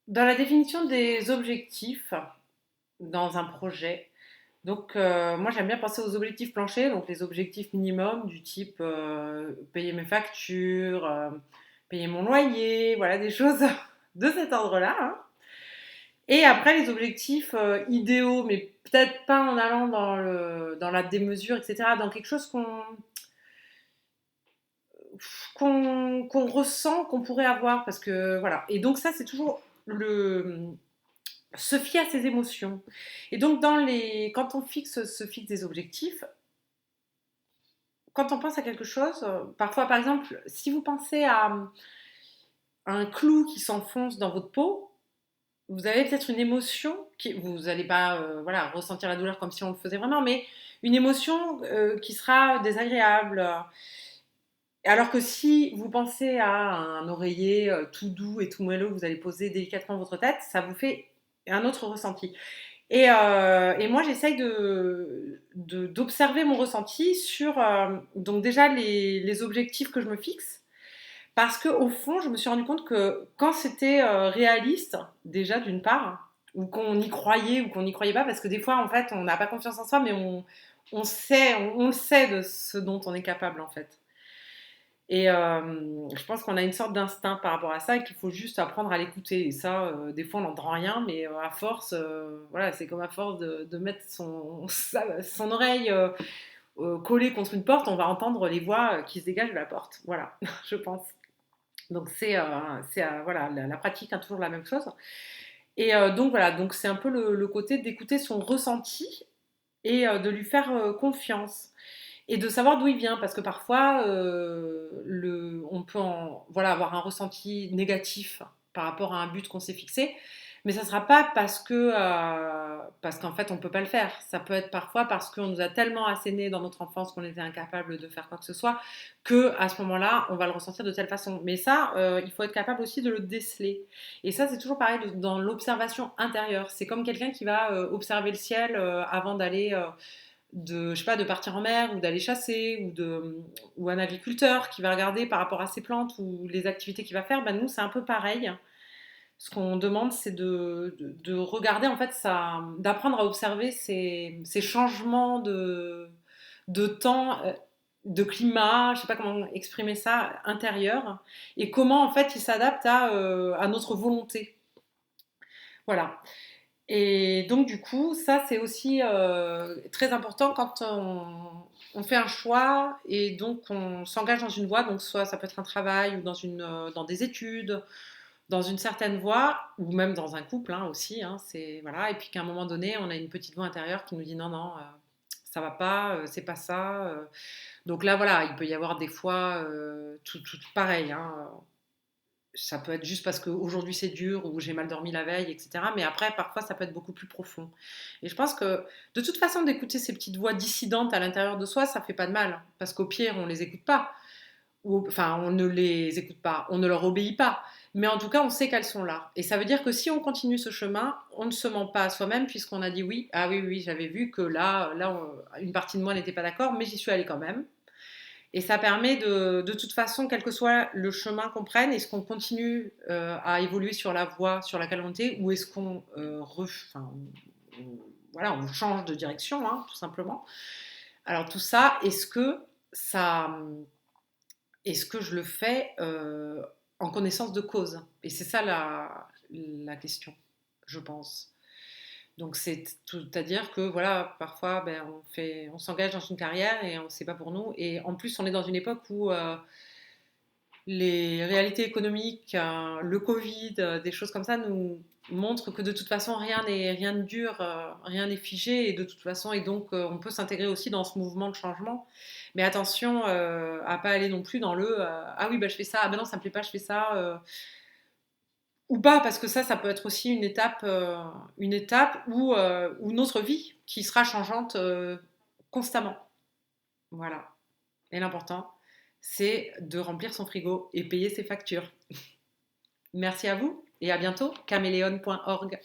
Dans la définition des objectifs dans un projet, donc moi j'aime bien penser aux objectifs planchers, donc les objectifs minimums du type payer mes factures, payer mon loyer, voilà des choses de cet ordre-là, hein. Et après les objectifs idéaux, mais peut-être pas en allant dans la démesure, etc., dans quelque chose qu'on ressent, qu'on pourrait avoir, parce que voilà. Et donc ça c'est toujours se fier à ses émotions. Et donc, quand on se fixe des objectifs, quand on pense à quelque chose, parfois, par exemple, si vous pensez à un clou qui s'enfonce dans votre peau, vous avez peut-être une émotion qui, vous n'allez pas voilà, ressentir la douleur comme si on le faisait vraiment, mais une émotion qui sera désagréable. Alors que si vous pensez à un oreiller tout doux et tout moelleux, vous allez poser délicatement votre tête, ça vous fait un autre ressenti. Et moi, j'essaye d'observer mon ressenti sur donc déjà les objectifs que je me fixe. Parce qu'au fond, je me suis rendu compte que quand c'était réaliste, déjà d'une part, ou qu'on y croyait ou qu'on n'y croyait pas, parce que des fois, en fait, on n'a pas confiance en soi, mais on le sait de ce dont on est capable, en fait. Et je pense qu'on a une sorte d'instinct par rapport à ça et qu'il faut juste apprendre à l'écouter. Et ça, des fois, on n'entend rien, mais à force, voilà, c'est comme à force de mettre son oreille collée contre une porte, on va entendre les voix qui se dégagent de la porte. Voilà, je pense. Donc voilà, la pratique a toujours la même chose. Et donc voilà, donc c'est un peu le côté d'écouter son ressenti et de lui faire confiance et de savoir d'où il vient parce que parfois on peut voilà, avoir un ressenti négatif par rapport à un but qu'on s'est fixé, mais ça ne sera pas parce qu'en fait on ne peut pas le faire. Ça peut être parfois parce qu'on nous a tellement asséné dans notre enfance qu'on était incapable de faire quoi que ce soit que à ce moment-là on va le ressentir de telle façon. Mais ça, il faut être capable aussi de le déceler. Et ça c'est toujours pareil dans l'observation intérieure. C'est comme quelqu'un qui va observer le ciel avant d'aller je sais pas, de partir en mer ou d'aller chasser ou un agriculteur qui va regarder par rapport à ses plantes ou les activités qu'il va faire, ben nous c'est un peu pareil. Ce qu'on demande c'est de regarder en fait d'apprendre à observer ces changements de temps, de climat, je sais pas comment exprimer ça, intérieur, et comment en fait ils s'adaptent à notre volonté. Voilà. Et donc, du coup, ça, c'est aussi très important quand on fait un choix et donc on s'engage dans une voie. Donc, soit ça peut être un travail ou dans des études, dans une certaine voie, ou même dans un couple hein, aussi. Hein, voilà. Et puis qu'à un moment donné, on a une petite voix intérieure qui nous dit non, non, ça va pas, c'est pas ça. Donc là, voilà, il peut y avoir des fois tout pareil. Hein, ça peut être juste parce qu'aujourd'hui c'est dur ou j'ai mal dormi la veille, etc. Mais après, parfois, ça peut être beaucoup plus profond. Et je pense que de toute façon, d'écouter ces petites voix dissidentes à l'intérieur de soi, ça fait pas de mal. Parce qu'au pire, on les écoute pas. Enfin, on ne les écoute pas, on ne leur obéit pas. Mais en tout cas, on sait qu'elles sont là. Et ça veut dire que si on continue ce chemin, on ne se ment pas à soi-même puisqu'on a dit oui. Ah oui, oui, j'avais vu que une partie de moi n'était pas d'accord, mais j'y suis allée quand même. Et ça permet de toute façon, quel que soit le chemin qu'on prenne, est-ce qu'on continue à évoluer sur la voie sur laquelle on était ou est-ce qu'on voilà, on change de direction, hein, tout simplement. Alors tout ça, ça, est-ce que je le fais en connaissance de cause? Et c'est ça la question, je pense. Donc c'est-à-dire que voilà, parfois ben, on s'engage dans une carrière et on ne sait pas pour nous. Et en plus, on est dans une époque où les réalités économiques, le Covid, des choses comme ça nous montrent que de toute façon rien ne dure, rien n'est figé et de toute façon et donc on peut s'intégrer aussi dans ce mouvement de changement. Mais attention à pas aller non plus dans ah oui bah je fais ça, ah ben non ça me plaît pas, je fais ça. Ou pas, parce que ça peut être aussi une étape ou notre vie qui sera changeante constamment. Voilà. Et l'important, c'est de remplir son frigo et payer ses factures. Merci à vous et à bientôt. Caméléon.org